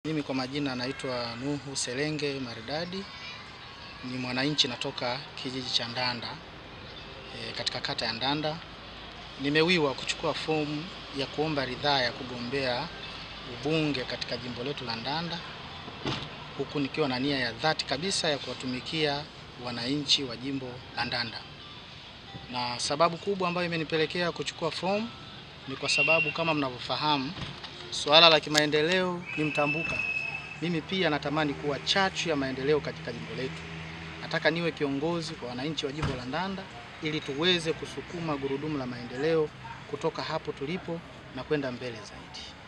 Mimi kwa majina naitwa Nuhu Selenge Maridadi, ni mwananchi natoka kijiji cha Ndanda, katika kata ya Ndanda. Nimewiwa kuchukua fomu ya kuomba ridhaa ya kugombea ubunge katika jimbo letu la Ndanda, huku nikiwa na nia ya dhati kabisa ya kuwatumikia wananchi wa jimbo la Ndanda. Na sababu kubwa ambayo imenipelekea kuchukua fomu ni kwa sababu kama mnavyofahamu, swala la kimaendeleo ni mtambuka. Mimi pia natamani kuwa chachu ya maendeleo katika jimbo letu. Nataka niwe kiongozi kwa wananchi wa jimbo la Ndanda ili tuweze kusukuma gurudumu la maendeleo kutoka hapo tulipo na kwenda mbele zaidi.